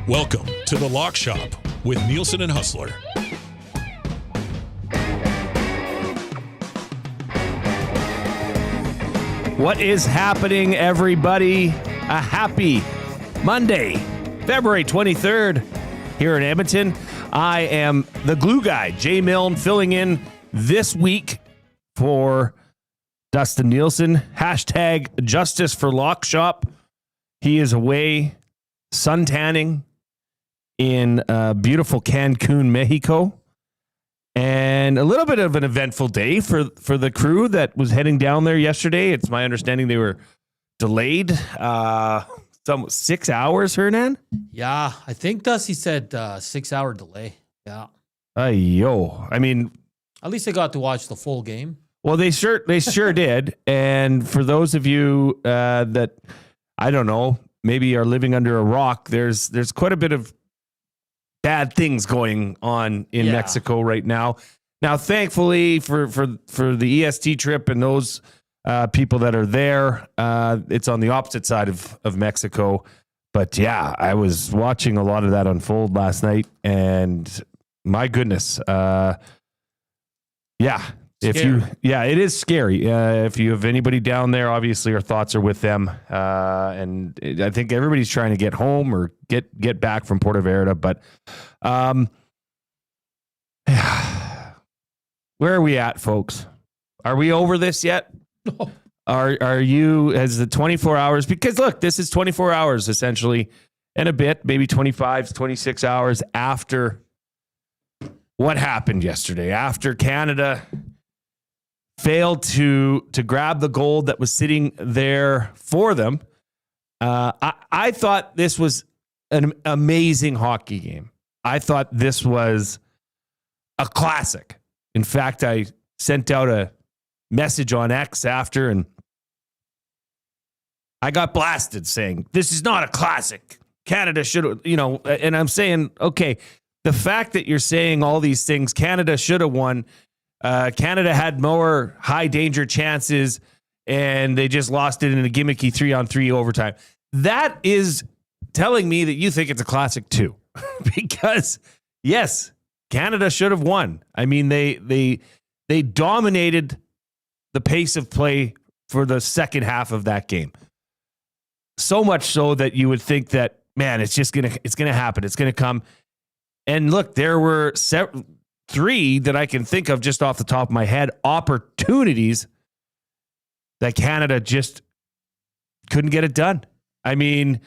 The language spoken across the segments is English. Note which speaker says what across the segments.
Speaker 1: Welcome to The Lock Shop with Nielsen and Hustler.
Speaker 2: What is happening, everybody? A happy Monday, February 23rd, here in Edmonton. I am the glue guy, Jay Milne, filling in this week for Dustin Nielsen. Hashtag Justice for Lock Shop. He is away suntanning in beautiful Cancun, Mexico. And a little bit of an eventful day for the crew that was heading down there yesterday. It's my understanding they were delayed 6 hours, Hernan?
Speaker 3: Yeah, I think Dusty said 6 hour delay. Yeah.
Speaker 2: I mean,
Speaker 3: at least they got to watch the full game.
Speaker 2: Well, they sure did. And for those of you that, I don't know, maybe are living under a rock, there's quite a bit of bad things going on in Mexico right now. Now, thankfully for the EST trip and those people that are there, it's on the opposite side of Mexico. But yeah, I was watching a lot of that unfold last night, and my goodness, it is scary. If you have anybody down there, obviously our thoughts are with them. And I think everybody's trying to get home or get back from Puerto Vallarta. But where are we at, folks? Are we over this yet?
Speaker 3: No.
Speaker 2: Are you, as the 24 hours? Because look, this is 24 hours essentially, and a bit, maybe 25, 26 hours after what happened yesterday, after Canada failed to grab the gold that was sitting there for them. I thought this was an amazing hockey game. I thought this was a classic. In fact, I sent out a message on X after, and I got blasted saying, this is not a classic. Canada should, and I'm saying, okay, the fact that you're saying all these things, Canada should have won. Canada had more high danger chances, and they just lost it in a gimmicky 3-on-3 overtime. That is telling me that you think it's a classic too, because yes, Canada should have won. I mean, they dominated the pace of play for the second half of that game. So much so that you would think that, man, it's gonna happen. It's gonna come. And look, there were three that I can think of just off the top of my head, opportunities that Canada just couldn't get it done. I mean,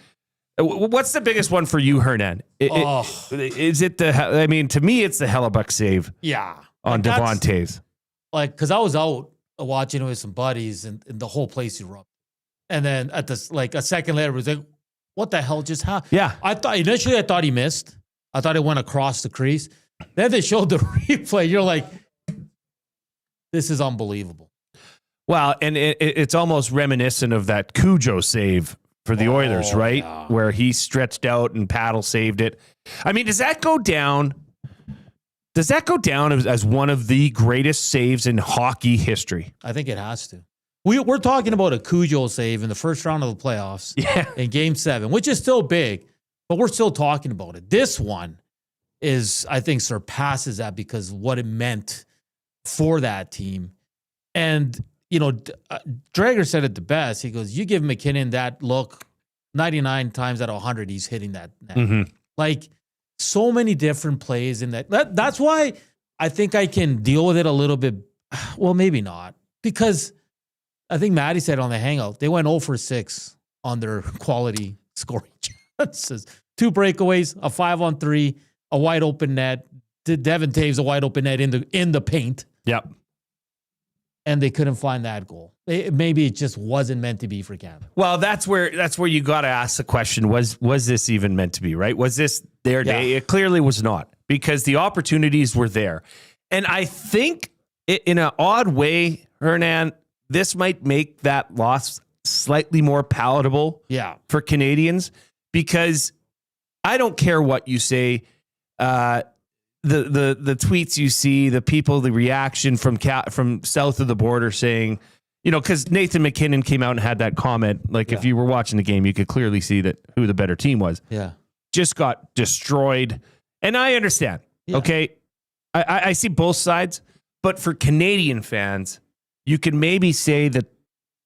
Speaker 2: what's the biggest one for you, Hernan? Is it to me, it's the Hellebuck save.
Speaker 3: Yeah.
Speaker 2: On Devontae's.
Speaker 3: Because I was out watching it with some buddies, and the whole place erupted. And then at this, a second later, it was like, what the hell just happened?
Speaker 2: Yeah.
Speaker 3: Initially I thought he missed. I thought it went across the crease. Then they showed the replay. You're like, this is unbelievable.
Speaker 2: Well, and it's almost reminiscent of that Cujo save for the Oilers, right? Yeah. Where he stretched out and paddle saved it. I mean, does that go down as one of the greatest saves in hockey history?
Speaker 3: I think it has to. We're talking about a Cujo save in the first round of the playoffs in Game 7, which is still big, but we're still talking about it. This one I think surpasses that because of what it meant for that team. And, Drager said it the best. He goes, you give McKinnon that look 99 times out of 100, he's hitting that net. Mm-hmm. So many different plays in that. That's why I think I can deal with it a little bit. Well, maybe not, because I think Maddie said on the Hangout, they went 0 for 6 on their quality scoring chances. 2 breakaways, a 5-on-3, a wide open net. Devin Taves a wide open net in the paint.
Speaker 2: Yep.
Speaker 3: And they couldn't find that goal. Maybe it just wasn't meant to be for Canada.
Speaker 2: Well, that's where you got to ask the question: Was this even meant to be? Right? Was this their day? It clearly was not, because the opportunities were there, and I think in an odd way, Hernan, this might make that loss slightly more palatable. For Canadians, because I don't care what you say. The tweets you see, the people, the reaction from south of the border saying, because Nathan McKinnon came out and had that comment. If you were watching the game, you could clearly see that who the better team was.
Speaker 3: Yeah.
Speaker 2: just got destroyed. And I understand.
Speaker 3: Yeah.
Speaker 2: Okay. I see both sides, but for Canadian fans, you can maybe say that,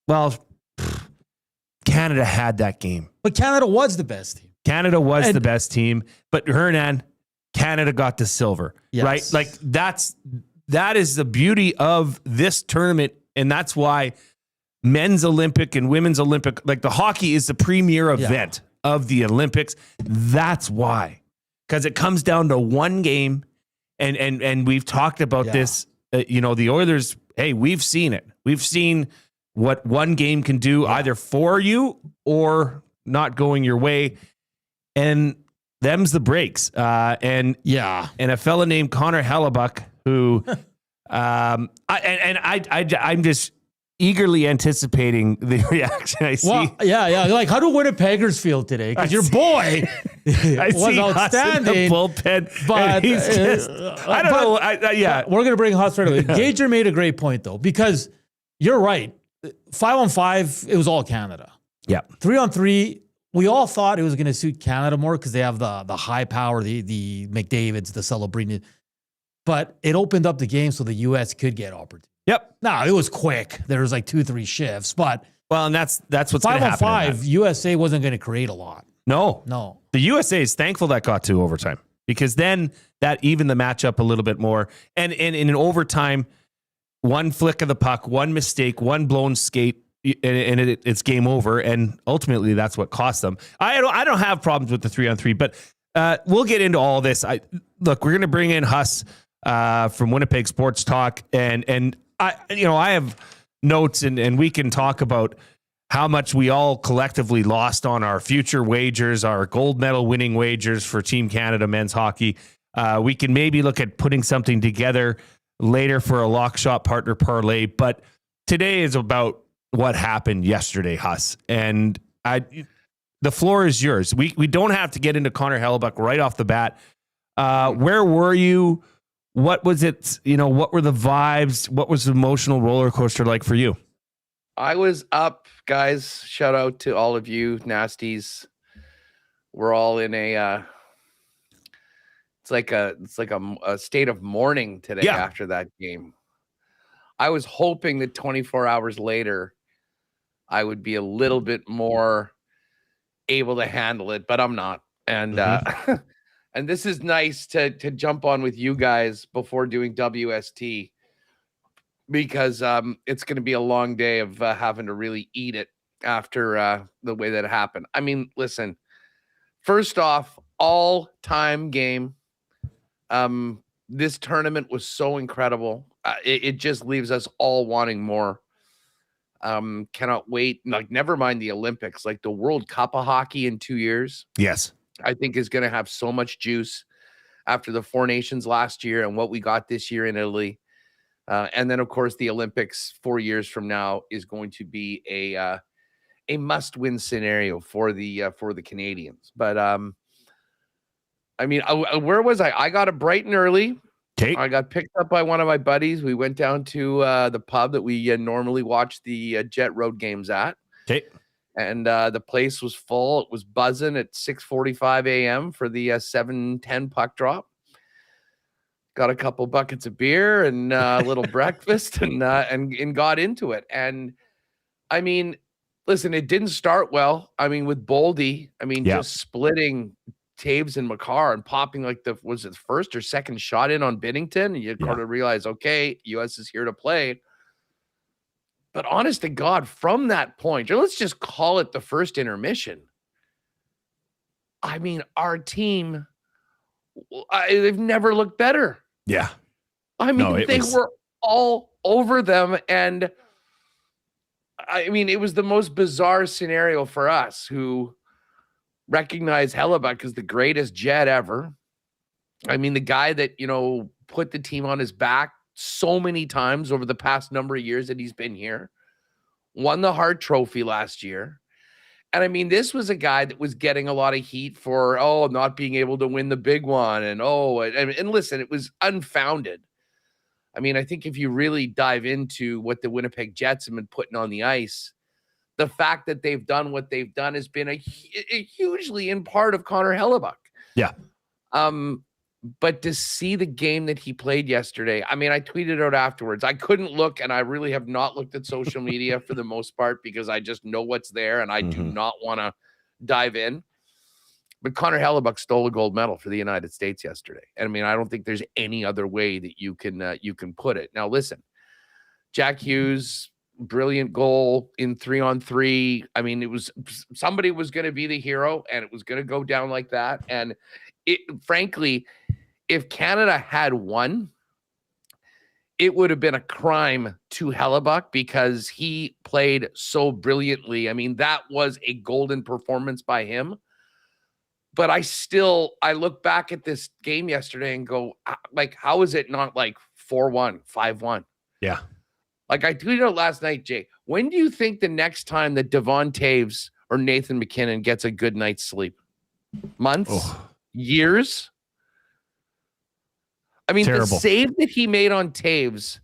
Speaker 2: well, Canada had that game.
Speaker 3: But Canada was the best team.
Speaker 2: Canada was the best team, but Hernan, Canada got the silver,
Speaker 3: Yes.
Speaker 2: right? Like that is the beauty of this tournament. And that's why men's Olympic and women's Olympic, like the hockey is the premier event of the Olympics. That's why, because it comes down to one game. And we've talked about this, the Oilers, hey, we've seen it. We've seen what one game can do either for you or not going your way. And them's the breaks. And a fella named Connor Hellebuck, who I'm just eagerly anticipating the reaction I see.
Speaker 3: Well, like, how do Winnipeggers feel today? Because your boy was outstanding.
Speaker 2: The bullpen,
Speaker 3: but
Speaker 2: he's just, I don't know.
Speaker 3: We're gonna bring Huss right away. Gager made a great point though, because you're right. 5-on-5, it was all Canada.
Speaker 2: Yeah.
Speaker 3: 3-on-3, we all thought it was gonna suit Canada more because they have the high power, the McDavids, the Celebrini. But it opened up the game so the U.S. could get opportunity.
Speaker 2: Yep.
Speaker 3: No, it was quick. There was like 2-3 shifts, but
Speaker 2: and that's what's going to happen.
Speaker 3: 5-on-5, USA wasn't going to create a lot.
Speaker 2: No. The USA is thankful that got to overtime, because then that evened the matchup a little bit more. And in an overtime, one flick of the puck, one mistake, one blown skate, and it's game over. And ultimately, that's what cost them. I don't have problems with the 3-on-3, but we'll get into all this. Look, we're going to bring in Huss from Winnipeg Sports Talk, and I have notes, and we can talk about how much we all collectively lost on our future wagers, our gold medal winning wagers for Team Canada men's hockey. We can maybe look at putting something together later for a lock shot partner parlay, but today is about what happened yesterday, Huss. And the floor is yours. We don't have to get into Connor Hellebuck right off the bat. Where were you? What was it? What were the vibes? What was the emotional roller coaster like for you?
Speaker 4: I was up, guys. Shout out to all of you nasties. We're all in it's like a state of mourning today after that game. I was hoping that 24 hours later, I would be a little bit more able to handle it, but I'm not. And and this is nice to jump on with you guys before doing WST, because it's going to be a long day of having to really eat it after the way that happened. I mean, listen, first off, all-time game. This tournament was so incredible. It just leaves us all wanting more. Cannot wait. Like, never mind the Olympics, like the World Cup of hockey in 2 years.
Speaker 2: Yes.
Speaker 4: I think is going to have so much juice after the Four Nations last year and what we got this year in Italy. And then, of course, the Olympics 4 years from now is going to be a must-win scenario for the Canadians. But I mean, where was I? I got up bright and early.
Speaker 2: Okay.
Speaker 4: I got picked up by one of my buddies. We went down to the pub that we normally watch the Jet Road games at.
Speaker 2: Okay.
Speaker 4: And the place was full. It was buzzing at 6:45 a.m. for the 7:10 puck drop. Got a couple buckets of beer and a little breakfast and got into it. And I mean, listen, it didn't start well. I mean, with Boldy, just splitting Taves and Makar and popping like was it the first or second shot in on Binnington? And you kind of realize, okay, US is here to play. But honest to God, from that point, or let's just call it the first intermission. I mean, our team, they've never looked better.
Speaker 2: Yeah.
Speaker 4: I mean, they were all over them. And I mean, it was the most bizarre scenario for us, who recognize Hellebuck as the greatest Jet ever. I mean, the guy that, put the team on his back so many times over the past number of years that he's been here, won the Hart Trophy last year. And I mean, this was a guy that was getting a lot of heat for, not being able to win the big one. And listen, it was unfounded. I mean, I think if you really dive into what the Winnipeg Jets have been putting on the ice the fact that they've done what they've done has been a hugely in part of Connor Hellebuck.
Speaker 2: Yeah.
Speaker 4: But to see the game that he played yesterday, I mean, I tweeted out afterwards. I couldn't look, and I really have not looked at social media for the most part because I just know what's there, and I do not want to dive in. But Connor Hellebuck stole a gold medal for the United States yesterday. And I mean, I don't think there's any other way that you can put it. Now, listen, Jack Hughes, brilliant goal in 3-on-3. I mean, somebody was going to be the hero, and it was going to go down like that. And frankly, if Canada had won, it would have been a crime to Hellebuck because he played so brilliantly. I mean, that was a golden performance by him. But I look back at this game yesterday and go, like, how is it not like 4-1, 5-1?
Speaker 2: Yeah.
Speaker 4: Like I tweeted out last night, Jay, when do you think the next time that Devon Toews or Nathan McKinnon gets a good night's sleep? Months?
Speaker 2: Oh.
Speaker 4: Years? I mean,
Speaker 2: Terrible.
Speaker 4: The save that he made on Toews,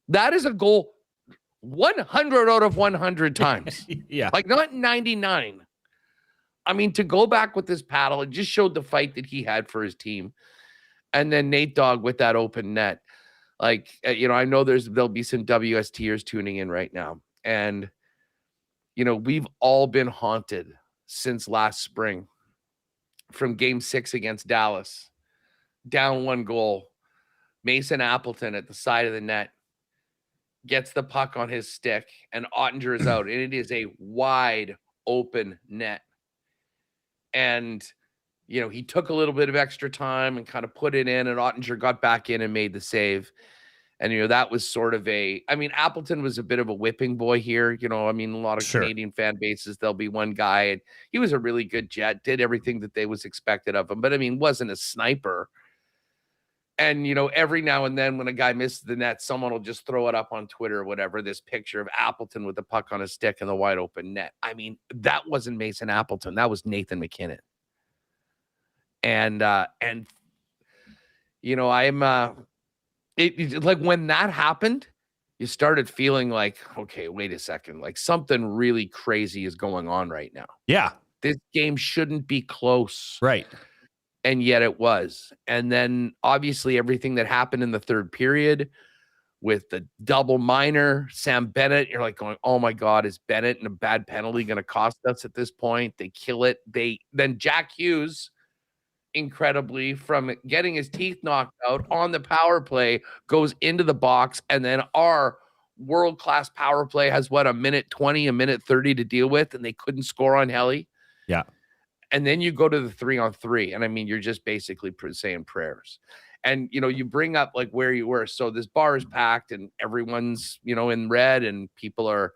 Speaker 4: that is a goal 100 out of 100 times.
Speaker 2: Yeah.
Speaker 4: Like not 99. I mean, to go back with this paddle, it just showed the fight that he had for his team. And then Nate Dogg with that open net. Like, I know there'll be some WSTers tuning in right now. And, we've all been haunted since last spring from game 6 against Dallas. Down 1 goal. Mason Appleton at the side of the net gets the puck on his stick, and Ottinger is out. And it is a wide open net. And, he took a little bit of extra time and kind of put it in, and Ottinger got back in and made the save. And, that was sort of Appleton was a bit of a whipping boy here. A lot of Canadian fan bases, there'll be one guy, and he was a really good Jet, did everything that they was expected of him, but wasn't a sniper. And, every now and then when a guy misses the net, someone will just throw it up on Twitter or whatever, this picture of Appleton with the puck on his stick in the wide open net. I mean, that wasn't Mason Appleton. That was Nathan McKinnon. And I'm like when that happened, you started feeling like, okay, wait a second, like something really crazy is going on right now.
Speaker 2: Yeah.
Speaker 4: This game shouldn't be close.
Speaker 2: Right.
Speaker 4: And yet it was. And then obviously everything that happened in the third period with the double minor, Sam Bennett, you're like going, oh my God, is Bennett and a bad penalty going to cost us at this point? They kill it. Then Jack Hughes, incredibly, from getting his teeth knocked out on the power play, goes into the box. And then our world-class power play has a minute 20, a minute 30 to deal with, and they couldn't score on Helly.
Speaker 2: Yeah.
Speaker 4: And then you go to the 3-on-3, and you're just basically saying prayers. And, you bring up like where you were. So this bar is packed and everyone's, in red and people are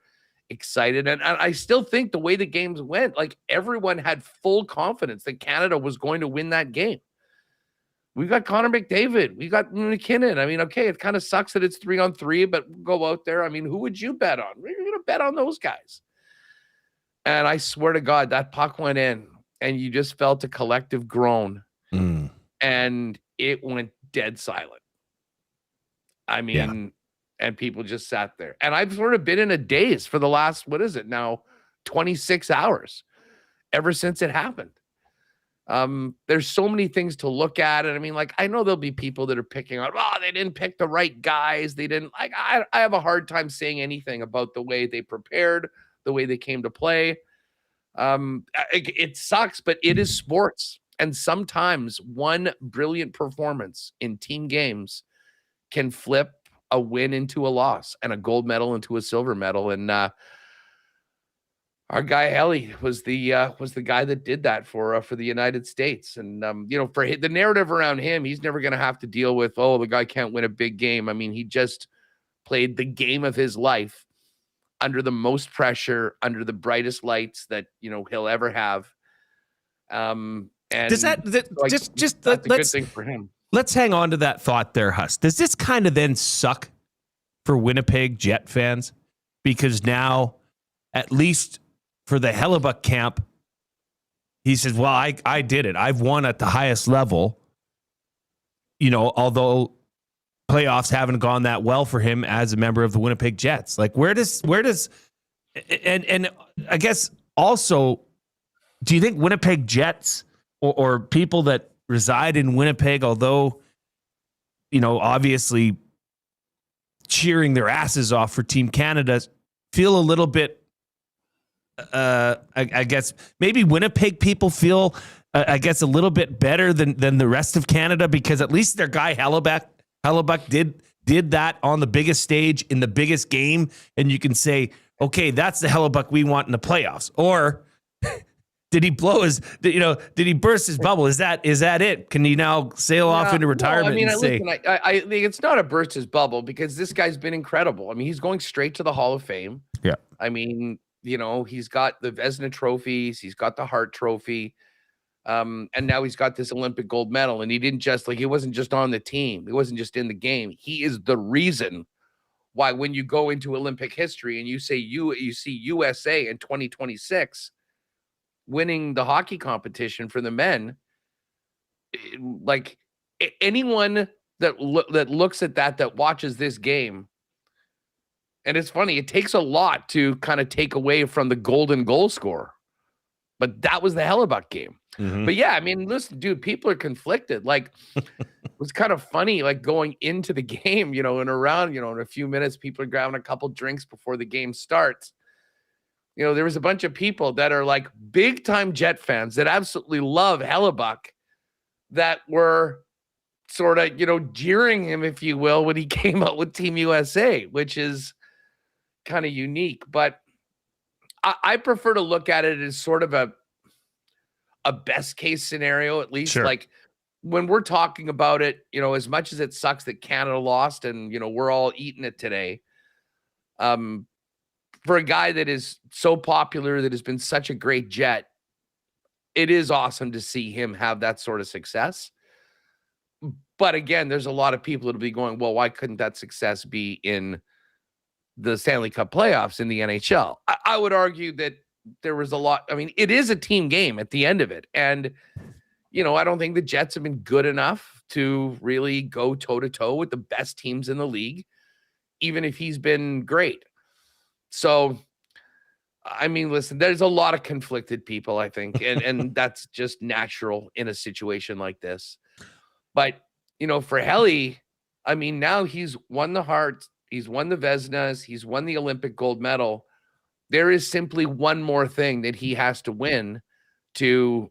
Speaker 4: excited. And I still think the way the games went, like everyone had full confidence that Canada was going to win that game. We got Connor McDavid. We got McKinnon. Okay, it kind of sucks that it's 3-on-3, but we'll go out there. Who would you bet on? You're going to bet on those guys. And I swear to God, that puck went in. And you just felt a collective groan, and it went dead silent. And people just sat there. And I've sort of been in a daze for the last, 26 hours, ever since it happened. There's so many things to look at. And I know there'll be people that are picking on, they didn't pick the right guys. They didn't, I have a hard time saying anything about the way they prepared, the way they came to play. It sucks, but it is sports. And sometimes one brilliant performance in team games can flip a win into a loss and a gold medal into a silver medal. And our guy Helly was the guy that did that for the United States. And for the narrative around him, he's never going to have to deal with, the guy can't win a big game. He just played the game of his life under the most pressure, under the brightest lights that he'll ever have. And
Speaker 2: does that's
Speaker 4: a good thing for him.
Speaker 2: Let's hang on to that thought there, Huss. Does this kind of then suck for Winnipeg Jet fans? Because now, at least for the Hellebuck camp, he says, well, I did it. I've won at the highest level, although playoffs haven't gone that well for him as a member of the Winnipeg Jets. Like, where does And I guess also, do you think Winnipeg Jets or people that reside in Winnipeg, although, obviously cheering their asses off for Team Canada, feel a little bit, I guess maybe Winnipeg people feel, I guess, a little bit better than the rest of Canada, because at least their guy Hellebuck did that on the biggest stage in the biggest game. And you can say, okay, that's the Hellebuck we want in the playoffs. Or did he did he burst his bubble? Is that it? Can he now sail off into retirement?
Speaker 4: I think it's not a burst his bubble, because this guy's been incredible. I mean, he's going straight to the Hall of Fame.
Speaker 2: Yeah.
Speaker 4: I mean, he's got the Vezina trophies, he's got the Hart Trophy, and now he's got this Olympic gold medal. And he wasn't just on the team, he wasn't just in the game. He is the reason why, when you go into Olympic history and you say you see USA in 2026 winning the hockey competition for the men, like anyone that looks at that watches this game. And it's funny, it takes a lot to kind of take away from the golden goal scorer, but that was the Hellebuck game.
Speaker 2: Mm-hmm.
Speaker 4: But yeah, I mean, listen, dude, people are conflicted. Like, it was kind of funny, like going into the game, and around, in a few minutes, people are grabbing a couple drinks before the game starts. There was a bunch of people that are like big time Jet fans that absolutely love Hellebuck, that were sort of, jeering him, if you will, when he came out with Team USA, which is kind of unique. But I prefer to look at it as sort of a best case scenario, at least.
Speaker 2: Sure.
Speaker 4: Like, when we're talking about it, as much as it sucks that Canada lost and, we're all eating it today, for a guy that is so popular, that has been such a great Jet, it is awesome to see him have that sort of success. But again, there's a lot of people that'll be going, well, why couldn't that success be in the Stanley Cup playoffs in the NHL? I would argue that there was a lot. I mean, it is a team game at the end of it. And, I don't think the Jets have been good enough to really go toe-to-toe with the best teams in the league, even if he's been great. So, I mean, listen, there's a lot of conflicted people, I think, and that's just natural in a situation like this. But, for Helly, I mean, now he's won the Hart, he's won the Vezinas, he's won the Olympic gold medal. There is simply one more thing that he has to win to,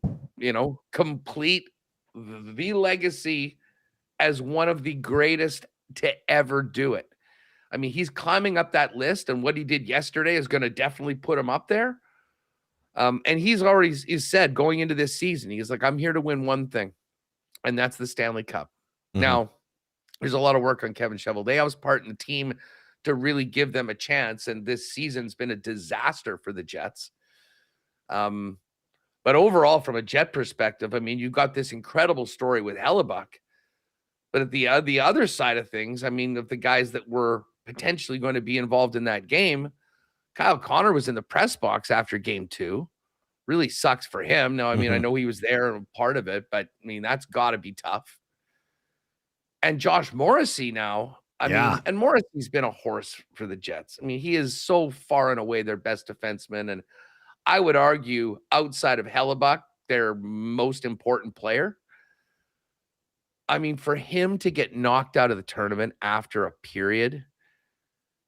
Speaker 4: complete the legacy as one of the greatest to ever do it. I mean, he's climbing up that list, and what he did yesterday is going to definitely put him up there. And he's said going into this season, he's like, I'm here to win one thing, and that's the Stanley Cup. Mm-hmm. Now, there's a lot of work on Kevin Cheveldae. I was part in the team to really give them a chance, and this season's been a disaster for the Jets. But overall, from a Jet perspective, I mean, you've got this incredible story with Hellebuck. But at the other side of things, I mean, of the guys that were potentially going to be involved in that game, Kyle Connor was in the press box after game 2. Really sucks for him. Now, I mean, I know he was there and part of it, but I mean, that's got to be tough. And Josh Morrissey now, I mean, and Morrissey's been a horse for the Jets. I mean, he is so far and away their best defenseman. And I would argue, outside of Hellebuck, their most important player. I mean, for him to get knocked out of the tournament after a period,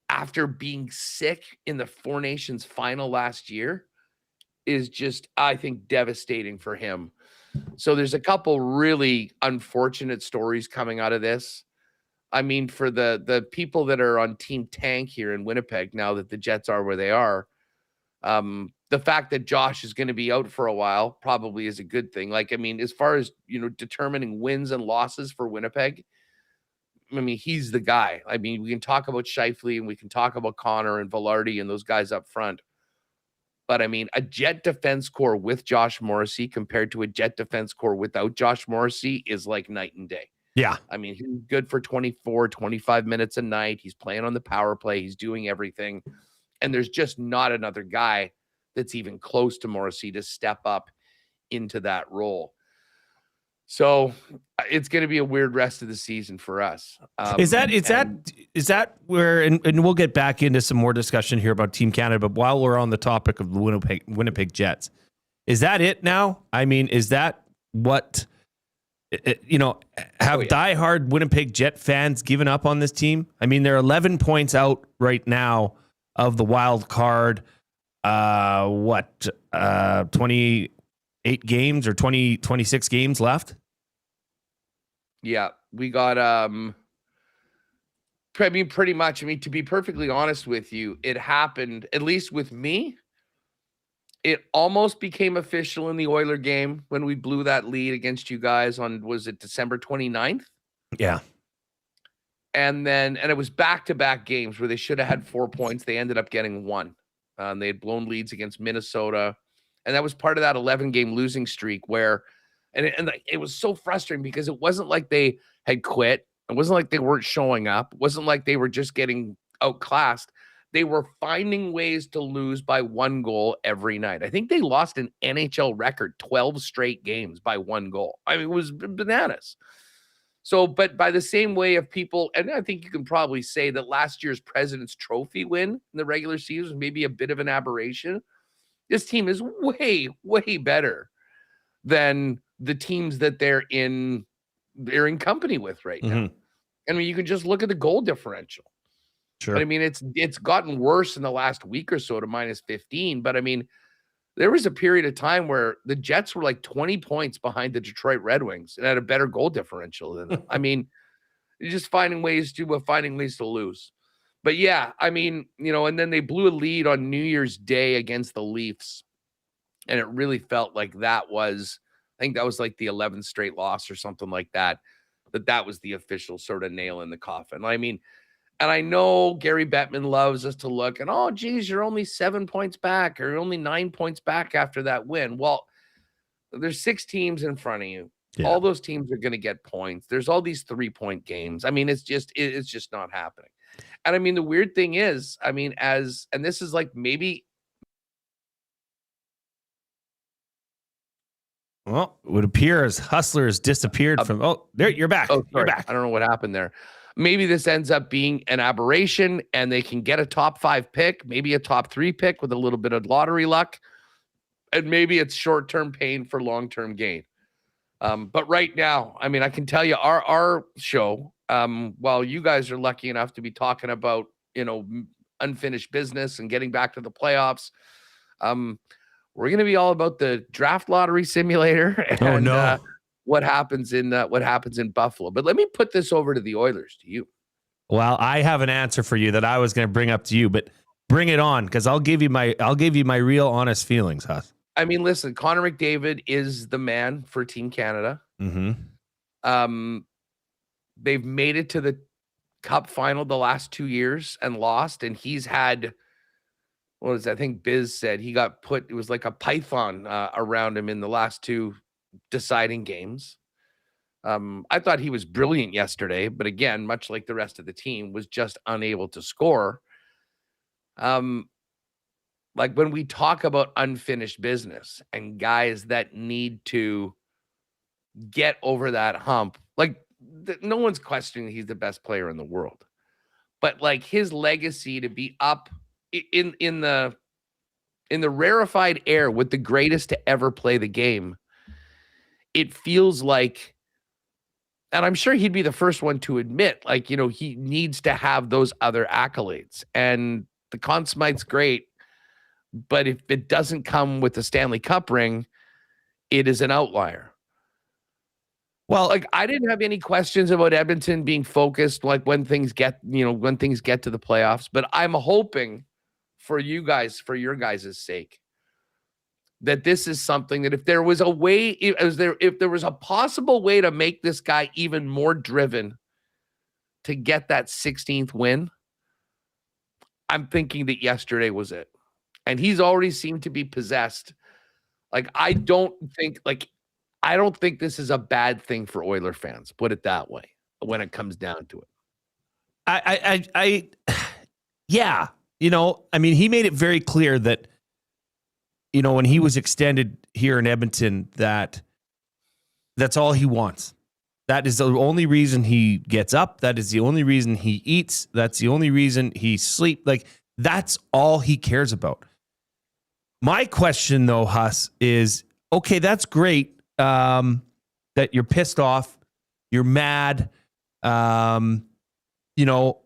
Speaker 4: after being sick in the Four Nations final last year, is just, I think, devastating for him. So there's a couple really unfortunate stories coming out of this. I mean, for the people that are on Team Tank here in Winnipeg, now that the Jets are where they are, the fact that Josh is going to be out for a while probably is a good thing. Like, I mean, as far as, determining wins and losses for Winnipeg, I mean, he's the guy. I mean, we can talk about Scheifele and we can talk about Connor and Velarde and those guys up front. But I mean, a Jet defense core with Josh Morrissey compared to a Jet defense core without Josh Morrissey is like night and day.
Speaker 2: Yeah.
Speaker 4: I mean, he's good for 24, 25 minutes a night. He's playing on the power play. He's doing everything. And there's just not another guy that's even close to Morrissey to step up into that role. So it's going to be a weird rest of the season for us.
Speaker 2: Is that where, and we'll get back into some more discussion here about Team Canada, but while we're on the topic of the Winnipeg Jets, is that it now? I mean, is that what, have diehard Winnipeg Jet fans given up on this team? I mean, they're 11 points out right now of the wild card. 28 games or 26 games left?
Speaker 4: Yeah, we got pretty much. I mean, to be perfectly honest with you, it happened, at least with me, it almost became official in the Oiler game when we blew that lead against you guys on, was it December 29th?
Speaker 2: Yeah.
Speaker 4: And it was back-to-back games where they should have had 4 points. They ended up getting 1. They had blown leads against Minnesota. And that was part of that 11-game losing streak where, and it was so frustrating because it wasn't like they had quit. It wasn't like they weren't showing up. It wasn't like they were just getting outclassed. They were finding ways to lose by 1 goal every night. I think they lost an NHL record 12 straight games by 1 goal. I mean, it was bananas. So, but by the same way of people, and I think you can probably say that last year's President's Trophy win in the regular season was maybe a bit of an aberration. This team is way, way better than the teams that they're in company with right now. I mean, you can just look at the goal differential.
Speaker 2: Sure.
Speaker 4: But I mean, it's gotten worse in the last week or so to -15. But I mean, there was a period of time where the Jets were like 20 points behind the Detroit Red Wings and had a better goal differential than them. I mean, you're just finding ways to lose. But yeah, I mean, and then they blew a lead on New Year's Day against the Leafs. And it really felt like I think that was like the 11th straight loss or something like that. That was the official sort of nail in the coffin. I mean, and I know Gary Bettman loves us to look and, oh, geez, you're only 7 points back or you're only 9 points back after that win. Well, there's 6 teams in front of you. Yeah. All those teams are going to get points. There's all these 3-point games. I mean, it's just not happening. And I mean, the weird thing is, I mean, and this is like maybe.
Speaker 2: Well, it would appear as Hustler has disappeared from. Oh, there, you're back.
Speaker 4: Oh,
Speaker 2: you're back.
Speaker 4: I don't know what happened there. Maybe this ends up being an aberration and they can get a top 5 pick, maybe a top 3 pick with a little bit of lottery luck. And maybe it's short-term pain for long-term gain. But right now, I mean, I can tell you our show, while you guys are lucky enough to be talking about, unfinished business and getting back to the playoffs, we're going to be all about the draft lottery simulator and what happens in Buffalo. But let me put this over to the Oilers, to you.
Speaker 2: Well, I have an answer for you that I was going to bring up to you, but bring it on because I'll give you my real honest feelings, Huss.
Speaker 4: I mean, listen, Connor McDavid is the man for Team Canada.
Speaker 2: Mm-hmm.
Speaker 4: They've made it to the Cup final the last 2 years and lost, and he's had. What was that? I think Biz said he got it was like a python around him in the last 2 deciding games. I thought he was brilliant yesterday, but again, much like the rest of the team, was just unable to score. Like when we talk about unfinished business and guys that need to get over that hump, like no one's questioning he's the best player in the world, but like his legacy to be up in the rarefied air with the greatest to ever play the game, it feels like, and I'm sure he'd be the first one to admit, like, he needs to have those other accolades. And the Conn Smythe's great, but if it doesn't come with the Stanley Cup ring, it is an outlier. Well, like I didn't have any questions about Edmonton being focused, like when things get to the playoffs, but I'm hoping for you guys, for your guys' sake, that this is something that if there was a way, if there was a possible way to make this guy even more driven to get that 16th win, I'm thinking that yesterday was it. And he's already seemed to be possessed. Like, I don't think this is a bad thing for Oiler fans, put it that way, when it comes down to it.
Speaker 2: Yeah. I mean, he made it very clear that, when he was extended here in Edmonton, that That's all he wants. That is the only reason he gets up. That is the only reason he eats. That's the only reason he sleeps. Like, that's all he cares about. My question, though, Huss, is, okay, that's great that you're pissed off. You're mad. You know,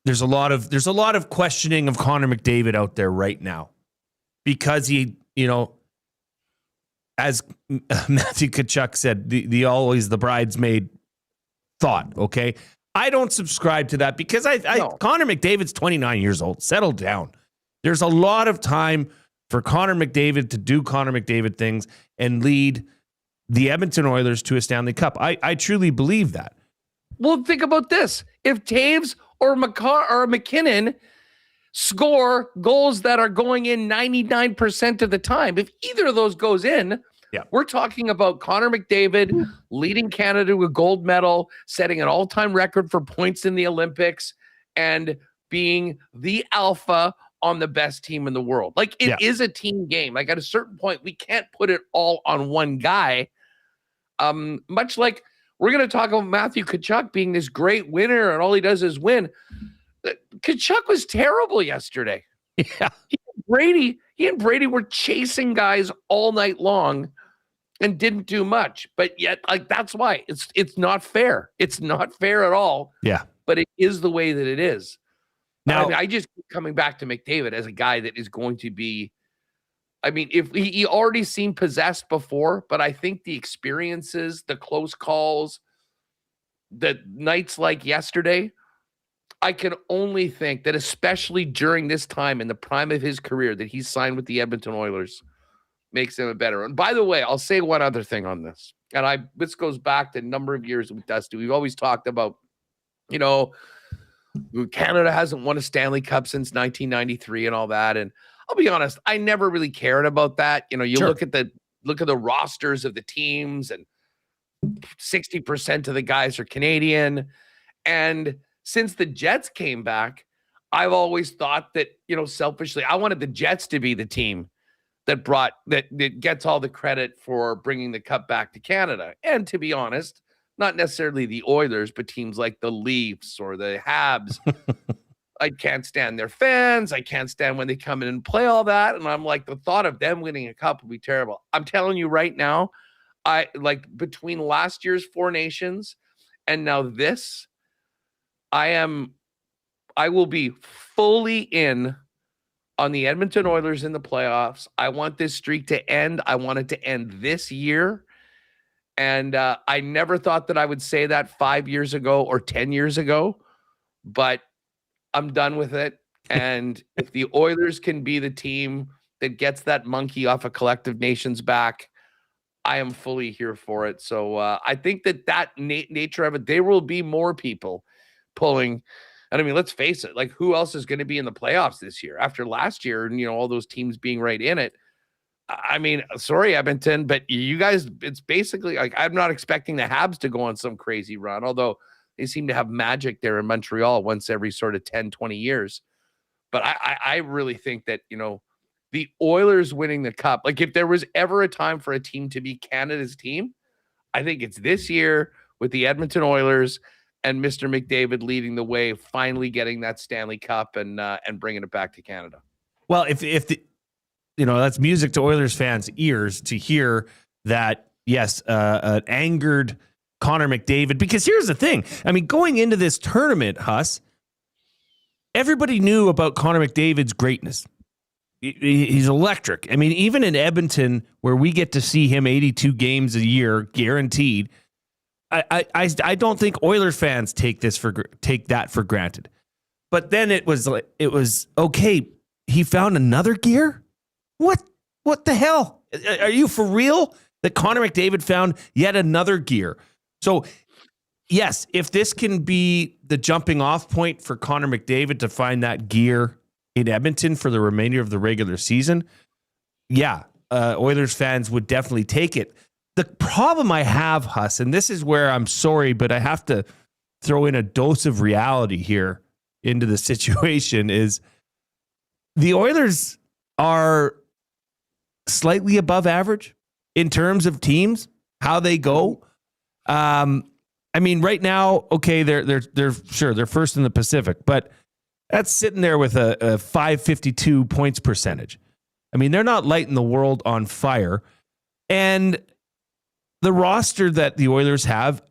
Speaker 2: there's a lot of questioning of Connor McDavid out there right now because he, you know, as Matthew Tkachuk said, the always the bridesmaid thought. Okay, I don't subscribe to that because Connor McDavid's 29 years old. Settle down. There's a lot of time for Connor McDavid to do Connor McDavid things and lead the Edmonton Oilers to a Stanley Cup. I truly believe that.
Speaker 4: Well, think about this: if Taves or McKinnon score goals that are going in 99% of the time, if either of those goes in, we're talking about Connor McDavid leading Canada to a gold medal, setting an all-time record for points in the Olympics, and being the alpha on the best team in the world. Like, it is a team game. Like, at a certain point, we can't put it all on one guy. Much like we're going to talk about Matthew Tkachuk being this great winner and all he does is win. Tkachuk was terrible yesterday.
Speaker 2: Yeah.
Speaker 4: He and Brady were chasing guys all night long and didn't do much. But yet, like, that's why it's not fair. It's not fair at all.
Speaker 2: Yeah.
Speaker 4: But it is the way that it is.
Speaker 2: Now,
Speaker 4: I just keep coming back to McDavid as a guy that is going to be, I mean, if he already seemed possessed before, but I think the experiences, the close calls, the nights like yesterday, I can only think that especially during this time in the prime of his career that he's signed with the Edmonton Oilers makes him a better. And by the way, I'll say one other thing on this. And this goes back to a number of years with Dusty. We've always talked about, you know, Canada hasn't won a Stanley Cup since 1993 and all that. And I'll be honest, I never really cared about that. You know, you look at the rosters of the teams and 60% of the guys are Canadian. And since the Jets came back, I've always thought that, you know, selfishly, I wanted the Jets to be the team that gets all the credit for bringing the cup back to Canada. And to be honest, not necessarily the Oilers, but teams like the Leafs or the Habs. I can't stand their fans. I can't stand when they come in and play all that. And I'm like, the thought of them winning a cup would be terrible. I'm telling you right now, between last year's Four Nations and now this, I will be fully in on the Edmonton Oilers in the playoffs. I want this streak to end. I want it to end this year. And I never thought that I would say that 5 years ago or 10 years ago, but I'm done with it. And if the Oilers can be the team that gets that monkey off of Collective Nations back, I am fully here for it. So I think that nature of it, there will be more people pulling. And I mean, let's face it, like, who else is going to be in the playoffs this year after last year and, you know, all those teams being right in it? I mean, sorry, Edmonton, but you guys, it's basically like, I'm not expecting the Habs to go on some crazy run, although they seem to have magic there in Montreal once every sort of 10, 20 years. But I really think that, you know, the Oilers winning the cup, like, if there was ever a time for a team to be Canada's team, I think it's this year with the Edmonton Oilers and Mr. McDavid leading the way, finally getting that Stanley Cup and bringing it back to Canada.
Speaker 2: Well, if you know, that's music to Oilers fans' ears to hear that, yes, an angered Connor McDavid. Because here's the thing. I mean, going into this tournament, Huss, everybody knew about Connor McDavid's greatness. He's electric. I mean, even in Edmonton, where we get to see him 82 games a year, guaranteed, I don't think Oilers fans take that for granted. But then it was okay. He found another gear. What the hell? Are you for real? That Connor McDavid found yet another gear. So, yes, if this can be the jumping off point for Connor McDavid to find that gear in Edmonton for the remainder of the regular season, Oilers fans would definitely take it. The problem I have, Huss, and this is where I'm sorry, but I have to throw in a dose of reality here into the situation, is the Oilers are slightly above average in terms of teams. how they go. I mean, right now, okay, they're first in the Pacific, but that's sitting there with a .552 points percentage. I mean, they're not lighting the world on fire. And the roster that the Oilers have,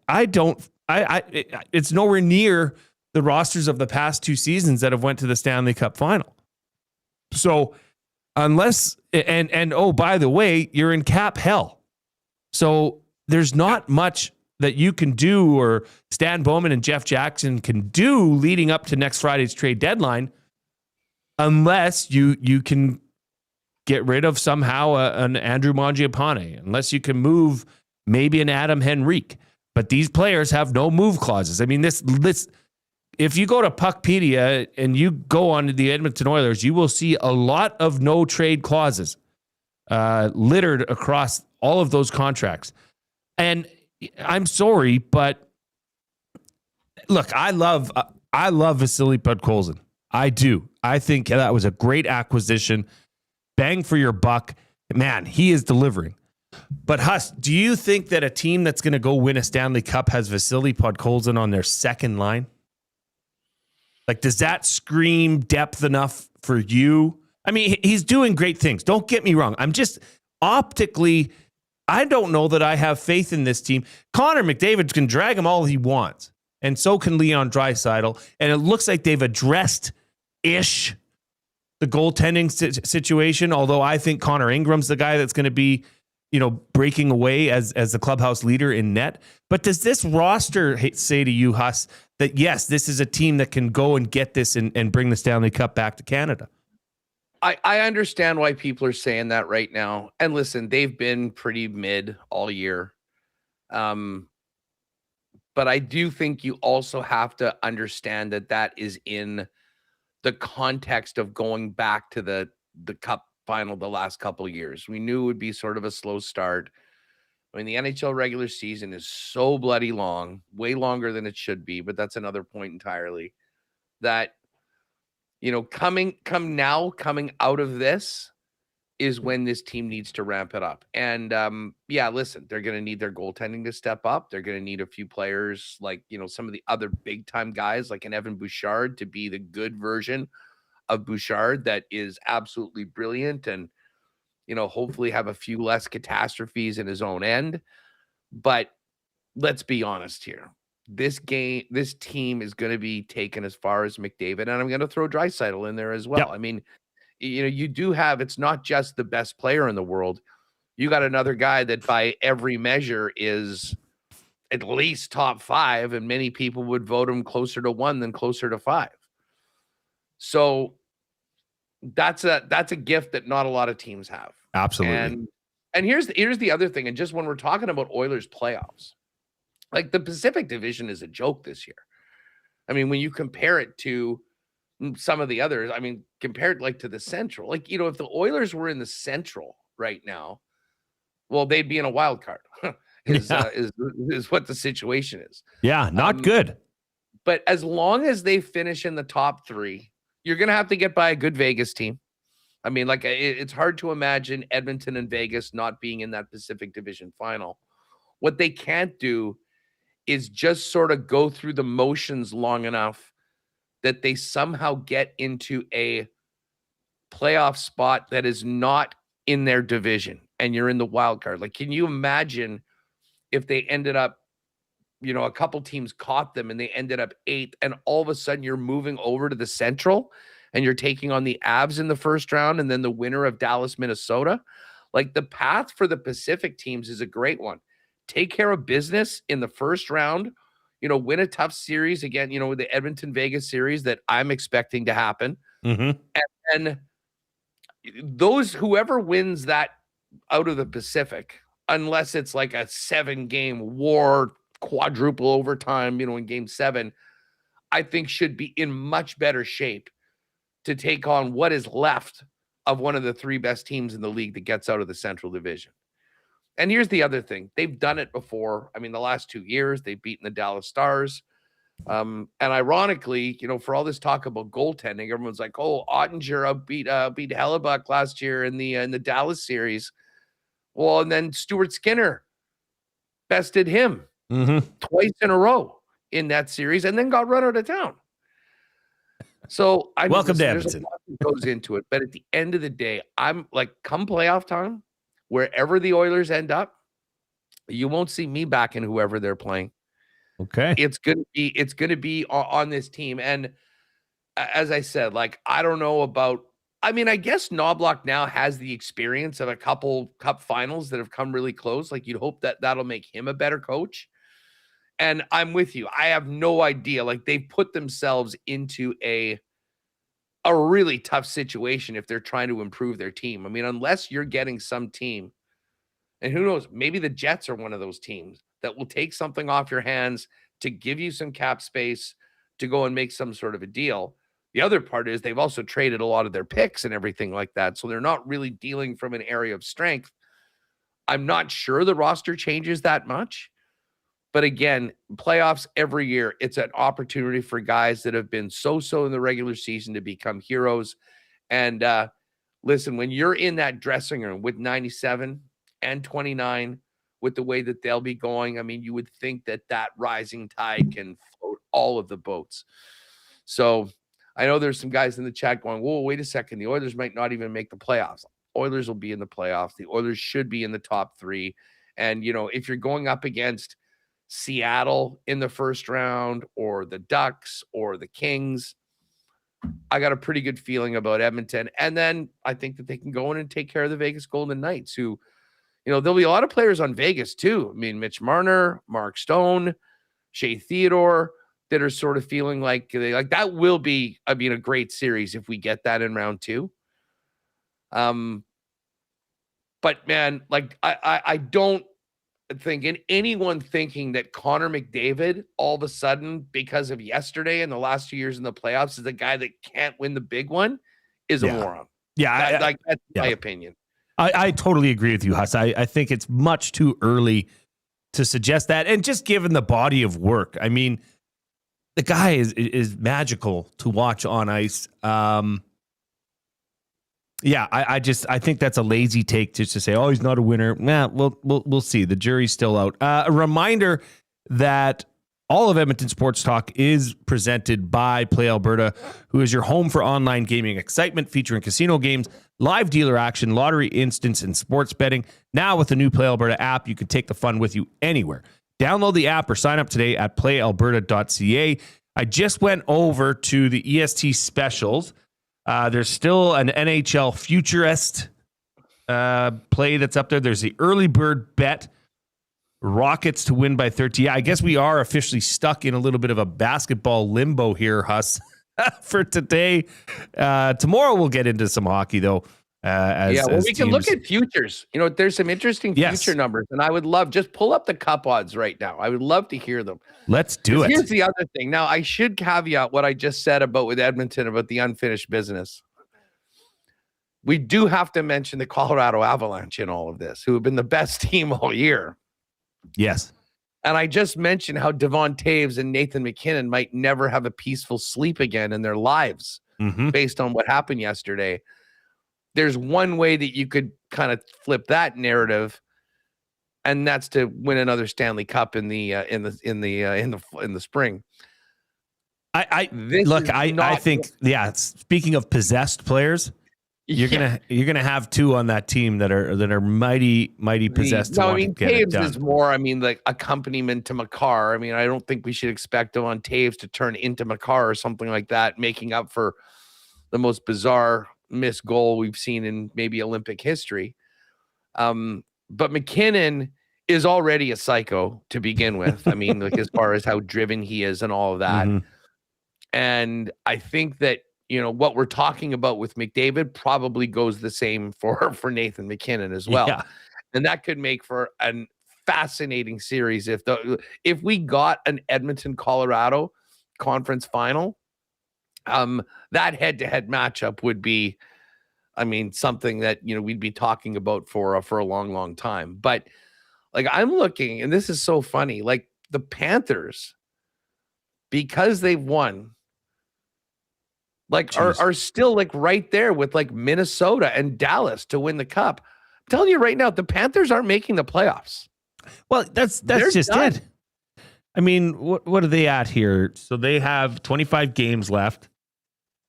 Speaker 2: it's nowhere near the rosters of the past 2 seasons that have went to the Stanley Cup final. So unless, oh, by the way, you're in cap hell. So there's not much that you can do, or Stan Bowman and Jeff Jackson can do leading up to next Friday's trade deadline, unless you can get rid of somehow an Andrew Mangiapane, unless you can move maybe an Adam Henrique. But these players have no move clauses. I mean, this if you go to Puckpedia and you go on to the Edmonton Oilers, you will see a lot of no trade clauses littered across all of those contracts. And I'm sorry, but look, I love Vasily Podkolzin. I do. I think that was a great acquisition. Bang for your buck. Man, he is delivering. But Huss, do you think that a team that's going to go win a Stanley Cup has Vasily Podkolzin on their second line? Like, does that scream depth enough for you? I mean, he's doing great things. Don't get me wrong. I'm just optically, I don't know that I have faith in this team. Connor McDavid can drag him all he wants, and so can Leon Draisaitl. And it looks like they've addressed-ish the goaltending situation, although I think Connor Ingram's the guy that's going to be, breaking away as the clubhouse leader in net. But does this roster say to you, Huss, that yes, this is a team that can go and get this and bring the Stanley Cup back to Canada?
Speaker 4: I understand why people are saying that right now. And listen, they've been pretty mid all year. But I do think you also have to understand that is in the context of going back to the Cup final the last couple of years. We knew it would be sort of a slow start. I mean, the NHL regular season is so bloody long, way longer than it should be, but that's another point entirely. That, coming out of this is when this team needs to ramp it up. And listen, they're going to need their goaltending to step up. They're going to need a few players like, some of the other big time guys like an Evan Bouchard to be the good version of Bouchard that is absolutely brilliant and, hopefully have a few less catastrophes in his own end. But let's be honest here. This team is going to be taken as far as McDavid, and I'm going to throw Draisaitl in there as well. Yep. I mean, you do have, it's not just the best player in the world. You got another guy that by every measure is at least top 5, and many people would vote him closer to 1 than closer to 5. So that's a gift that not a lot of teams have.
Speaker 2: Absolutely.
Speaker 4: And here's the other thing. And just when we're talking about Oilers playoffs, like the Pacific Division is a joke this year. I mean, when you compare it to some of the others, I mean, compared like to the Central, like, if the Oilers were in the Central right now, well, they'd be in a wild card is what the situation is.
Speaker 2: Yeah. Not good.
Speaker 4: But as long as they finish in the top 3, you're going to have to get by a good Vegas team. I mean, like, it's hard to imagine Edmonton and Vegas not being in that Pacific Division final. What they can't do is just sort of go through the motions long enough that they somehow get into a playoff spot that is not in their division and you're in the wild card. Like, can you imagine if they ended up, a couple teams caught them and they ended up 8th, and all of a sudden you're moving over to the Central and you're taking on the Avs in the first round and then the winner of Dallas, Minnesota? Like, the path for the Pacific teams is a great one. Take care of business in the first round, win a tough series again, with the Edmonton Vegas series that I'm expecting to happen.
Speaker 2: Mm-hmm.
Speaker 4: And whoever wins that out of the Pacific, unless it's like a 7-game war, quadruple overtime, in game 7, I think should be in much better shape to take on what is left of one of the 3 best teams in the league that gets out of the Central Division. And here's the other thing. They've done it before. I mean, the last 2 years, they've beaten the Dallas Stars. And ironically, for all this talk about goaltending, everyone's like, oh, Ottinger beat Hellebuck last year in the Dallas series. Well, and then Stuart Skinner bested him twice in a row in that series and then got run out of town. So I mean,
Speaker 2: welcome to
Speaker 4: there's a
Speaker 2: Edmonton.
Speaker 4: lot that goes into it, but at the end of the day, I'm like, come playoff time, wherever the Oilers end up, you won't see me backing whoever they're playing.
Speaker 2: Okay.
Speaker 4: It's gonna be on this team. And as I said, like, I don't know about, I mean, I guess Knobloch now has the experience of a couple cup finals that have come really close. Like, you'd hope that that'll make him a better coach. And I'm with you. I have no idea. Like, they've put themselves into a really tough situation if they're trying to improve their team. I mean, unless you're getting some team, and who knows, maybe the Jets are one of those teams that will take something off your hands to give you some cap space to go and make some sort of a deal. The other part is they've also traded a lot of their picks and everything like that. So they're not really dealing from an area of strength. I'm not sure the roster changes that much. But again, playoffs every year, it's an opportunity for guys that have been so-so in the regular season to become heroes. And listen, when you're in that dressing room with 97 and 29, with the way that they'll be going, I mean, you would think that that rising tide can float all of the boats. So I know there's some guys in the chat going, whoa, wait a second. The Oilers might not even make the playoffs. Oilers will be in the playoffs. The Oilers should be in the top 3. And, you know, if you're going up against Seattle in the first round or the Ducks or the Kings, I got a pretty good feeling about Edmonton. And then I think that they can go in and take care of the Vegas Golden Knights, who, you know, there'll be a lot of players on Vegas too. I mean, Mitch Marner, Mark Stone, Shea Theodore, that are sort of feeling like that will be, I mean, a great series if we get that in round 2. But man, like I don't think anyone thinking that Connor McDavid all of a sudden, because of yesterday and the last 2 years in the playoffs, is the guy that can't win the big one is a moron.
Speaker 2: Yeah.
Speaker 4: That's my opinion.
Speaker 2: I totally agree with you, Huss. I think it's much too early to suggest that. And just given the body of work, I mean, the guy is magical to watch on ice. I think that's a lazy take just to say, oh, he's not a winner. Nah, we'll see. The jury's still out. A reminder that all of Edmonton Sports Talk is presented by Play Alberta, who is your home for online gaming excitement, featuring casino games, live dealer action, lottery instants, and sports betting. Now with the new Play Alberta app, you can take the fun with you anywhere. Download the app or sign up today at playalberta.ca. I just went over to the EST specials. There's still an NHL Futurist play that's up there. There's the early bird bet, Rockets to win by 30. Yeah, I guess we are officially stuck in a little bit of a basketball limbo here, Huss, for today. Tomorrow we'll get into some hockey, though. We can look at futures. You know, there's some interesting future numbers, and I would love, just pull up the cup odds right now. I would love to hear them. Let's do it.
Speaker 4: Here's the other thing. Now, I should caveat what I just said about with Edmonton about the unfinished business. We do have to mention the Colorado Avalanche in all of this, who have been the best team all year.
Speaker 2: Yes.
Speaker 4: And I just mentioned how Devon Taves and Nathan McKinnon might never have a peaceful sleep again in their lives based on what happened yesterday. There's one way that you could kind of flip that narrative, and that's to win another Stanley Cup in the spring. I think speaking of possessed players, you're gonna have 2 on that team that are mighty possessed. No, I mean, Taves is more, I mean, like accompaniment to Makar. I mean, I don't think we should expect on Taves to turn into Makar or something like that, making up for the most bizarre missed goal we've seen in maybe Olympic history. But McKinnon is already a psycho to begin with. I mean, like, as far as how driven he is and all of that. And I think that, you know, what we're talking about with McDavid probably goes the same for Nathan McKinnon as well. Yeah. And that could make for a fascinating series if we got an Edmonton, Colorado conference final. That head-to-head matchup would be, I mean, something that, you know, we'd be talking about for a long, long time. But like, I'm looking, and this is so funny, like the Panthers, because they've won, like are still like right there with like Minnesota and Dallas to win the cup. I'm telling you right now, the Panthers aren't making the playoffs.
Speaker 2: Well, that's just
Speaker 4: done.
Speaker 2: it. I mean, what are they at here? So they have 25 games left.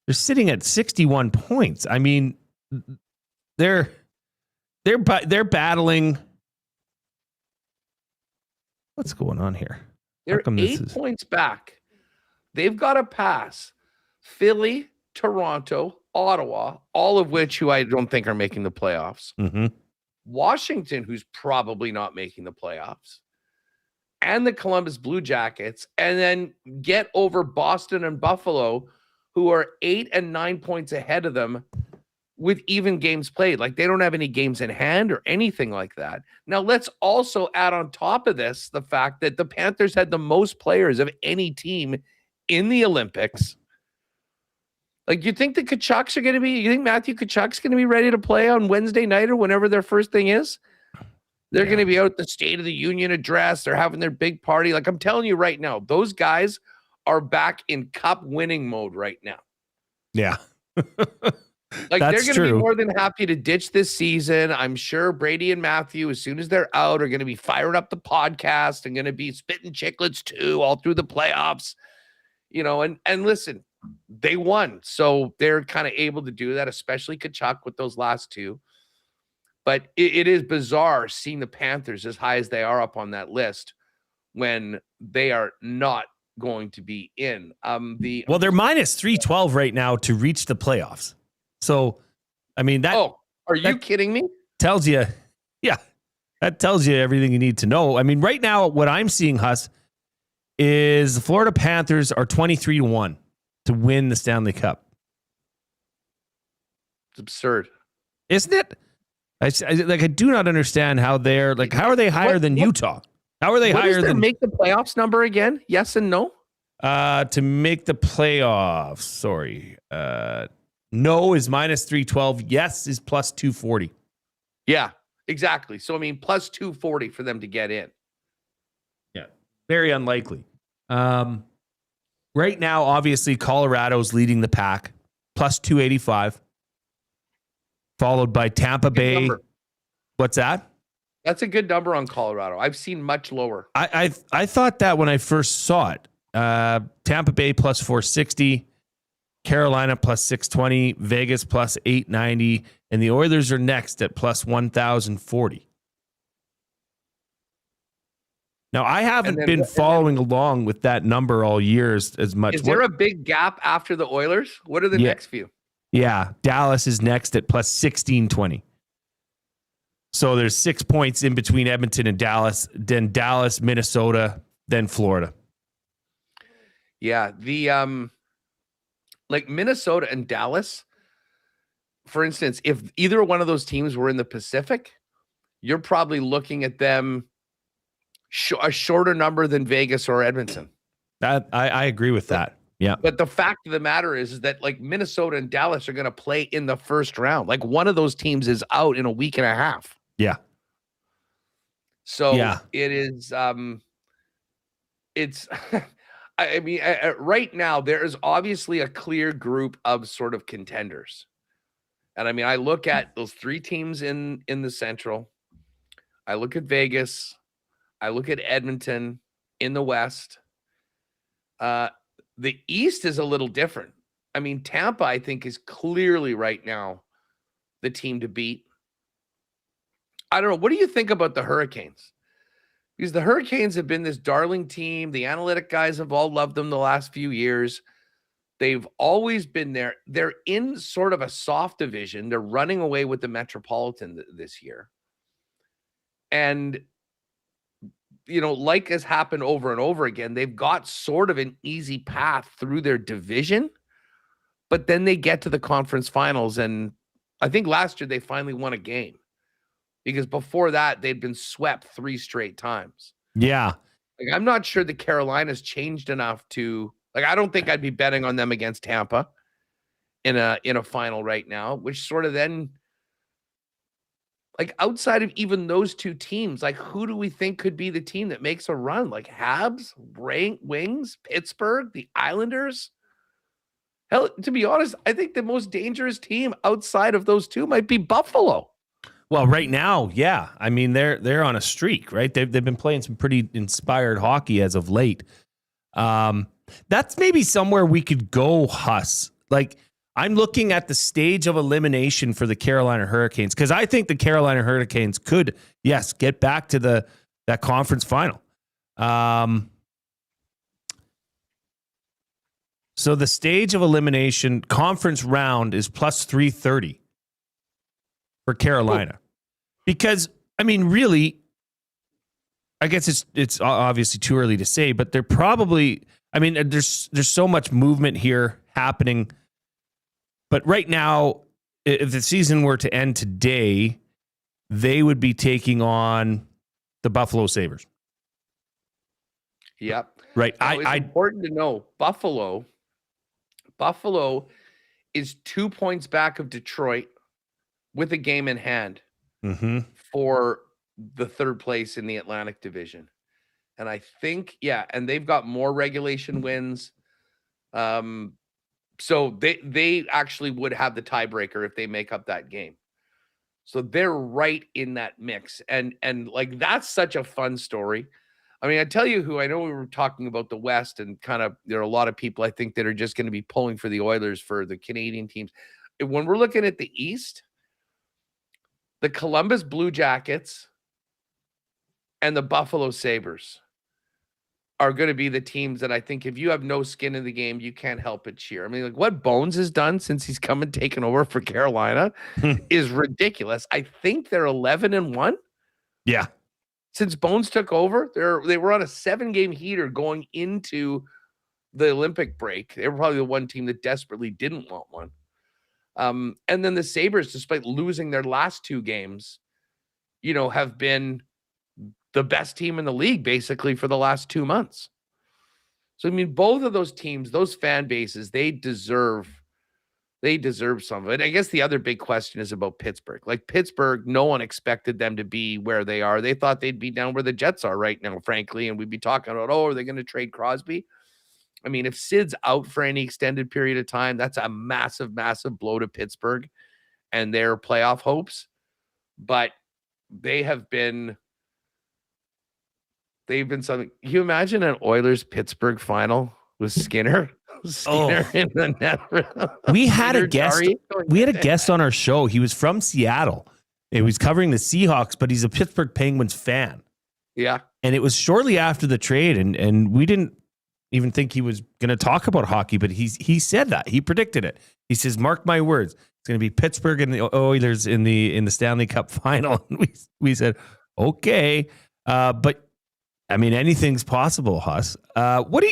Speaker 2: They're sitting at 61 points. I mean, they're battling. What's going on here?
Speaker 4: They're 8 points back. They've got to pass Philly, Toronto, Ottawa, all of which who I don't think are making the playoffs.
Speaker 2: Mm-hmm.
Speaker 4: Washington, who's probably not making the playoffs, and the Columbus Blue Jackets, and then get over Boston and Buffalo, who are 8 and 9 points ahead of them with even games played. Like, they don't have any games in hand or anything like that. Now, let's also add on top of this the fact that the Panthers had the most players of any team in the Olympics. Like, you think the Kachucks are going to be, you think Matthew Kachuk's going to be ready to play on Wednesday night or whenever their first thing is? They're going to be out at the State of the Union address. They're having their big party. Like, I'm telling you right now, those guys are back in cup winning mode right now.
Speaker 2: Yeah.
Speaker 4: Like, they're going to be more than happy to ditch this season. I'm sure Brady and Matthew, as soon as they're out, are going to be firing up the podcast and going to be spitting chicklets too all through the playoffs. You know, and listen, they won. So they're kind of able to do that, especially Kachuk with those last two. But it is bizarre seeing the Panthers as high as they are up on that list when they are not going to be in.
Speaker 2: Well, they're minus 312 right now to reach the playoffs. So, I mean, that.
Speaker 4: Oh, are you kidding me?
Speaker 2: Tells you, yeah, that tells you everything you need to know. I mean, right now, what I'm seeing, Huss, is the Florida Panthers are 23-1 to win the Stanley Cup.
Speaker 4: It's absurd,
Speaker 2: isn't it? I do not understand how they're like. How are they higher than Utah? How are they higher than
Speaker 4: make the playoffs number again? Yes and no.
Speaker 2: To make the playoffs, sorry. No is minus 312. Yes is plus 240.
Speaker 4: Yeah, exactly. So I mean, plus 240 for them to get in.
Speaker 2: Yeah, very unlikely. Right now, obviously, Colorado's leading the pack, plus 285. Followed by Tampa Bay.
Speaker 4: Number.
Speaker 2: What's that?
Speaker 4: That's a good number on Colorado. I've seen much lower.
Speaker 2: I thought that when I first saw it. Tampa Bay plus 460, Carolina plus 620, Vegas plus 890, and the Oilers are next at plus 1,040. Now, I haven't been following along with that number all years as much.
Speaker 4: Is there a big gap after the Oilers? What are the next few?
Speaker 2: Yeah, Dallas is next at plus 1620. So there's 6 points in between Edmonton and Dallas, then Dallas, Minnesota, then Florida.
Speaker 4: Yeah, the like Minnesota and Dallas, for instance, if either one of those teams were in the Pacific, you're probably looking at them a shorter number than Vegas or Edmonton.
Speaker 2: I agree with that. Yeah.
Speaker 4: But the fact of the matter is that like Minnesota and Dallas are going to play in the first round. Like one of those teams is out in a week and a half.
Speaker 2: Yeah.
Speaker 4: So it is, it's, I mean, right now there is obviously a clear group of sort of contenders. And I mean, I look at those three teams in the Central. I look at Vegas. I look at Edmonton in the West. The East is a little different. I mean, Tampa, I think, is clearly right now the team to beat. I don't know. What do you think about the Hurricanes? Because the Hurricanes have been this darling team. The analytic guys have all loved them the last few years. They've always been there. They're in sort of a soft division. They're running away with the Metropolitan this year. And you know, like has happened over and over again, they've got sort of an easy path through their division, but then they get to the conference finals. And I think last year they finally won a game because before that they'd been swept 3 straight times.
Speaker 2: Yeah.
Speaker 4: Like, I'm not sure the Carolinas changed enough to, like, I don't think I'd be betting on them against Tampa in a final right now, which sort of then, like, outside of even those two teams, like, who do we think could be the team that makes a run? Like Habs, Wings, Pittsburgh, the Islanders? Hell, to be honest, I think the most dangerous team outside of those two might be Buffalo.
Speaker 2: Well, right now, yeah. I mean, they're on a streak, right? They've been playing some pretty inspired hockey as of late. That's maybe somewhere we could go, Huss. Like, I'm looking at the stage of elimination for the Carolina Hurricanes because I think the Carolina Hurricanes could, yes, get back to that conference final. So the stage of elimination conference round is plus 330 for Carolina. Because, I mean, really, I guess it's obviously too early to say, but they're probably, I mean, there's so much movement here happening. But right now, if the season were to end today, they would be taking on the Buffalo Sabres.
Speaker 4: Yep.
Speaker 2: Right.
Speaker 4: Now, it's important to know Buffalo is 2 points back of Detroit with a game in hand for the third place in the Atlantic Division. And I think, and they've got more regulation wins. So they actually would have the tiebreaker if they make up that game. So they're right in that mix. And like, that's such a fun story. I mean, I tell you who, I know we were talking about the West and kind of, there are a lot of people I think that are just going to be pulling for the Oilers for the Canadian teams. When we're looking at the East, the Columbus Blue Jackets and the Buffalo Sabres are going to be the teams that I think if you have no skin in the game, you can't help but cheer. I mean, like what Bones has done since he's come and taken over for Carolina is ridiculous. I think they're 11-1.
Speaker 2: Yeah.
Speaker 4: Since Bones took over, they were on a 7-game heater going into the Olympic break. They were probably the one team that desperately didn't want one. And then the Sabres, despite losing their last 2 games, have been the best team in the league basically for the last 2 months. So, I mean, both of those teams, those fan bases, they deserve some of it. I guess the other big question is about Pittsburgh. Like Pittsburgh, no one expected them to be where they are. They thought they'd be down where the Jets are right now, frankly. And we'd be talking about, are they going to trade Crosby? I mean, if Sid's out for any extended period of time, that's a massive, massive blow to Pittsburgh and their playoff hopes. But they've been something. Can you imagine an Oilers-Pittsburgh final with Skinner? In the net.
Speaker 2: We had a guest on our show. He was from Seattle. He was covering the Seahawks, but he's a Pittsburgh Penguins fan.
Speaker 4: Yeah.
Speaker 2: And it was shortly after the trade, and we didn't even think he was going to talk about hockey, but he said that. He predicted it. He says, mark my words, it's going to be Pittsburgh and the Oilers in the Stanley Cup final. And we said, okay. But I mean, anything's possible, Huss. What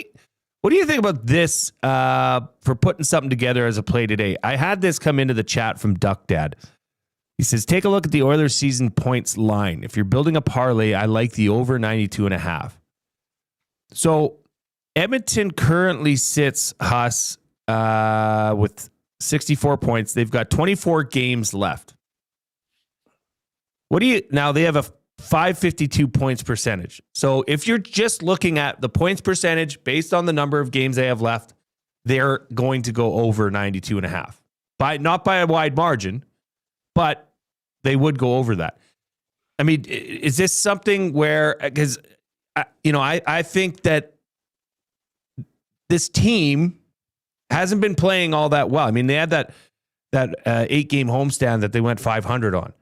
Speaker 2: do you think about this for putting something together as a play today? I had this come into the chat from Duck Dad. He says, take a look at the Oilers season points line. If you're building a parlay, I like the over 92.5. So Edmonton currently sits, Huss, with 64 points. They've got 24 games left. Now they have a 552 points percentage. So if you're just looking at the points percentage based on the number of games they have left, they're going to go over 92.5. Not by a wide margin, but they would go over that. I mean, is this something where, because, I think that this team hasn't been playing all that well. I mean, they had that 8-game homestand that they went 500 on.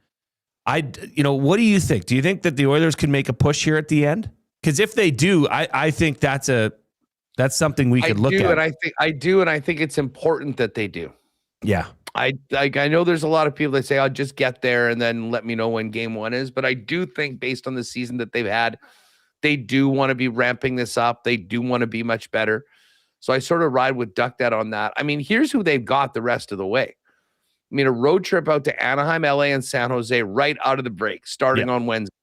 Speaker 2: What do you think? Do you think that the Oilers can make a push here at the end? Because if they do, I think that's something we could look at.
Speaker 4: And I think it's important that they do.
Speaker 2: Yeah.
Speaker 4: I know there's a lot of people that say, I'll just get there and then let me know when game 1 is. But I do think based on the season that they've had, they do want to be ramping this up. They do want to be much better. So I sort of ride with Duck Dad on that. I mean, here's who they've got the rest of the way. I mean, a road trip out to Anaheim, LA, and San Jose right out of the break, starting on Wednesday.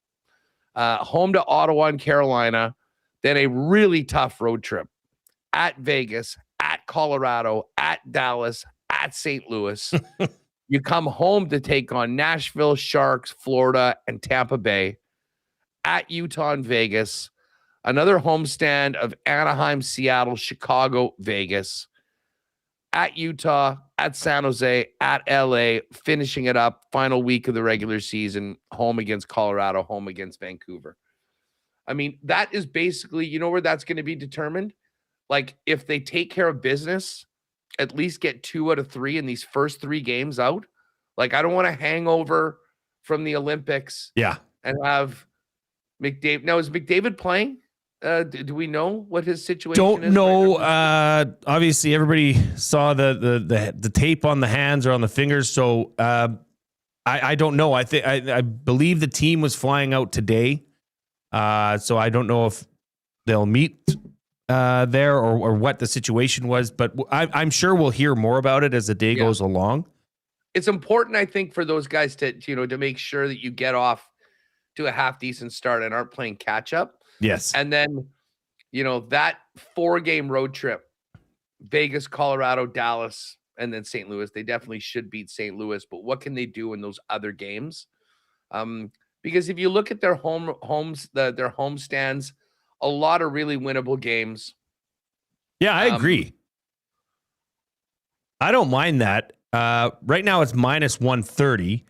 Speaker 4: Home to Ottawa and Carolina. Then a really tough road trip at Vegas, at Colorado, at Dallas, at St. Louis. You come home to take on Nashville, Sharks, Florida, and Tampa Bay. At Utah and Vegas. Another homestand of Anaheim, Seattle, Chicago, Vegas. At Utah, at San Jose, at LA, finishing it up, final week of the regular season, home against Colorado, home against Vancouver. I mean, that is basically, you know where that's going to be determined? Like, if they take care of business, at least get 2 out of 3 in these first 3 games out. Like, I don't want a hangover from the Olympics.
Speaker 2: Yeah.
Speaker 4: And have McDavid. Now, is McDavid playing? Do we know what his situation is?
Speaker 2: Don't know. Obviously, everybody saw the tape on the hands or on the fingers. So I don't know. I believe the team was flying out today. So I don't know if they'll meet there or what the situation was. But I'm sure we'll hear more about it as the day goes along.
Speaker 4: It's important, I think, for those guys to make sure that you get off to a half decent start and aren't playing catch up.
Speaker 2: Yes.
Speaker 4: And then, that 4-game road trip, Vegas, Colorado, Dallas, and then St. Louis, they definitely should beat St. Louis. But what can they do in those other games? Because if you look at their their home stands, a lot of really winnable games.
Speaker 2: Yeah, I agree. I don't mind that. Right now it's minus 130.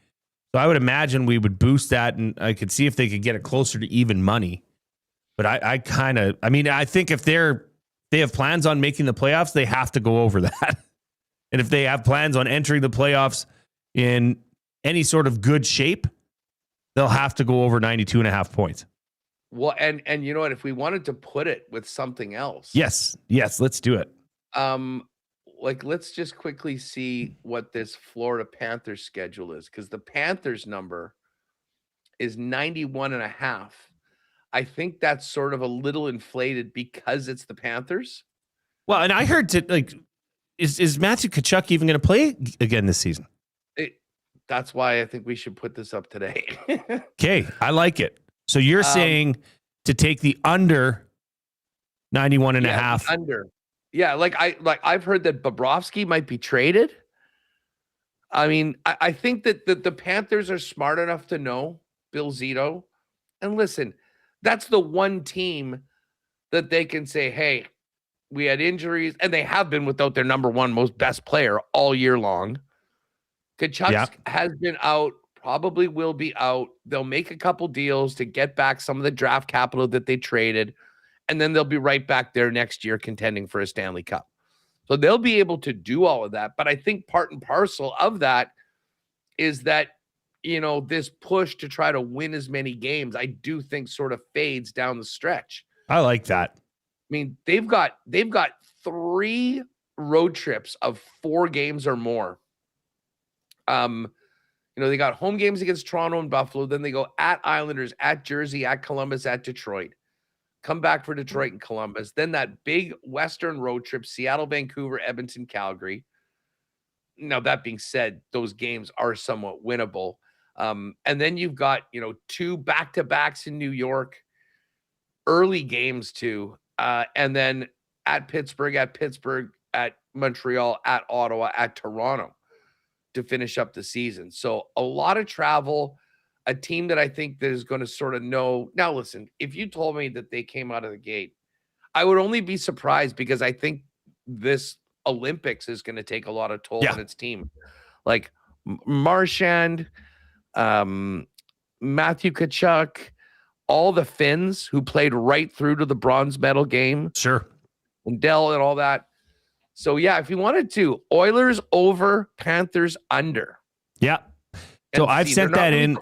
Speaker 2: So I would imagine we would boost that, and I could see if they could get it closer to even money. But I think if they have plans on making the playoffs, they have to go over that. And if they have plans on entering the playoffs in any sort of good shape, they'll have to go over 92.5 points.
Speaker 4: Well, and you know what? If we wanted to put it with something else.
Speaker 2: Yes, let's do it.
Speaker 4: Let's just quickly see what this Florida Panthers schedule is, because the Panthers number is 91.5. I think that's sort of a little inflated because it's the Panthers.
Speaker 2: Well, and I heard is Matthew Tkachuk even going to play again this season?
Speaker 4: That's why I think we should put this up today.
Speaker 2: Okay, I like it. So you're saying to take the under 91.5.
Speaker 4: Under. Yeah, I've heard that Bobrovsky might be traded. I mean, I think that the Panthers are smart enough to know Bill Zito. And listen, that's the one team that they can say, hey, we had injuries, and they have been without their number one most best player all year long. Kachuk has been out, probably will be out. They'll make a couple deals to get back some of the draft capital that they traded, and then they'll be right back there next year contending for a Stanley Cup. So they'll be able to do all of that. But I think part and parcel of that is that, this push to try to win as many games, I do think sort of fades down the stretch.
Speaker 2: I like that.
Speaker 4: I mean, they've got 3 road trips of 4 games or more. They got home games against Toronto and Buffalo. Then they go at Islanders, at Jersey, at Columbus, at Detroit. Come back for Detroit and Columbus. Then that big Western road trip, Seattle, Vancouver, Edmonton, Calgary. Now, that being said, those games are somewhat winnable. And then you've got, 2 back-to-backs in New York, early games too. And then at Pittsburgh, at Montreal, at Ottawa, at Toronto to finish up the season. So a lot of travel, a team that I think that is going to sort of know. Now, listen, if you told me that they came out of the gate, I would only be surprised, because I think this Olympics is going to take a lot of toll on its team. Like Marchand, Matthew Tkachuk, all the Finns who played right through to the bronze medal game.
Speaker 2: Sure.
Speaker 4: And Dell and all that. So, yeah, if you wanted to, Oilers over, Panthers under.
Speaker 2: Yeah. So I've sent that in.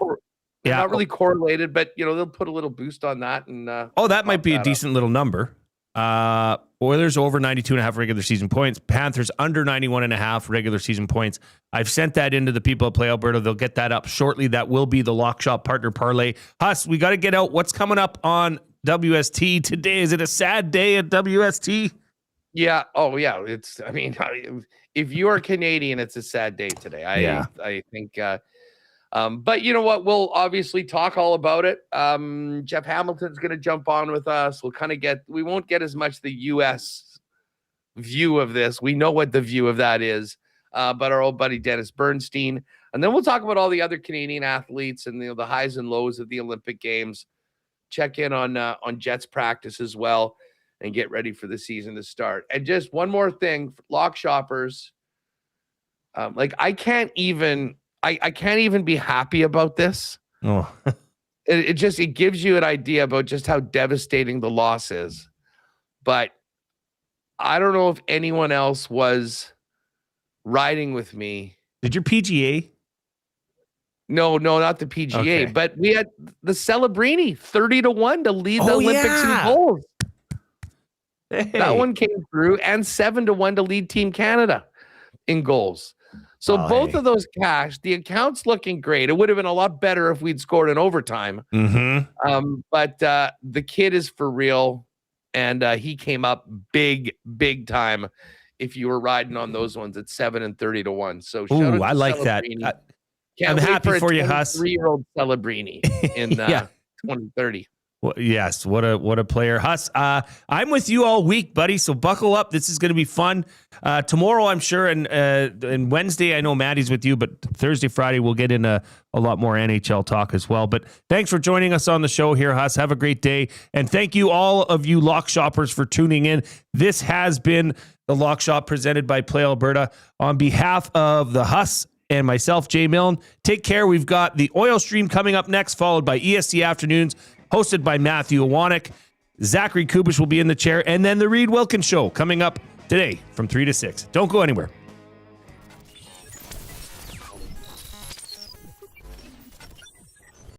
Speaker 4: They're not really correlated, but, they'll put a little boost on that. And
Speaker 2: that might be a decent little number. Oilers over 92.5 regular season points. Panthers under 91.5 regular season points. I've sent that into the people at Play Alberta. They'll get that up shortly. That will be the Lock Shop Partner Parlay. Huss, we got to get out what's coming up on WST today. Is it a sad day at WST?
Speaker 4: Yeah. Oh, yeah. If you are Canadian, it's a sad day today. I think. But you know what? We'll obviously talk all about it. Jeff Hamilton's going to jump on with us. We won't get as much the U.S. view of this. We know what the view of that is. But our old buddy Dennis Bernstein, and then we'll talk about all the other Canadian athletes and the highs and lows of the Olympic Games. Check in on Jets practice as well, and get ready for the season to start. And just one more thing, Lock Shoppers. Like I can't even be happy about this.
Speaker 2: Oh.
Speaker 4: It gives you an idea about just how devastating the loss is. But I don't know if anyone else was riding with me.
Speaker 2: Did your PGA?
Speaker 4: No, not the PGA.
Speaker 2: Okay.
Speaker 4: But we had the Celebrini 30-1 to lead the Olympics in goals.
Speaker 2: Hey.
Speaker 4: That one came through, and 7-1 to lead Team Canada in goals. So both of those cash, the account's looking great. It would have been a lot better if we'd scored in overtime.
Speaker 2: Mm-hmm.
Speaker 4: But the kid is for real, and he came up big time. If you were riding on those ones at 7 and 30-1, so shout out to
Speaker 2: I like that. I'm happy for you, Huss.
Speaker 4: 3-year-old Celebrini in 2030.
Speaker 2: Well, yes, what a player, Huss. I'm with you all week, buddy. So buckle up. This is going to be fun. Tomorrow, I'm sure, and Wednesday, I know Maddie's with you, but Thursday, Friday, we'll get in a lot more NHL talk as well. But thanks for joining us on the show here, Huss. Have a great day, and thank you all of you Lock Shoppers for tuning in. This has been the Lock Shop presented by Play Alberta. On behalf of the Huss and myself, Jay Milne, take care. We've got the Oil Stream coming up next, followed by ESC Afternoons, hosted by Matthew Iwanek. Zachary Kubish will be in the chair, and then the Reed Wilkins Show coming up today from 3 to 6. Don't go anywhere.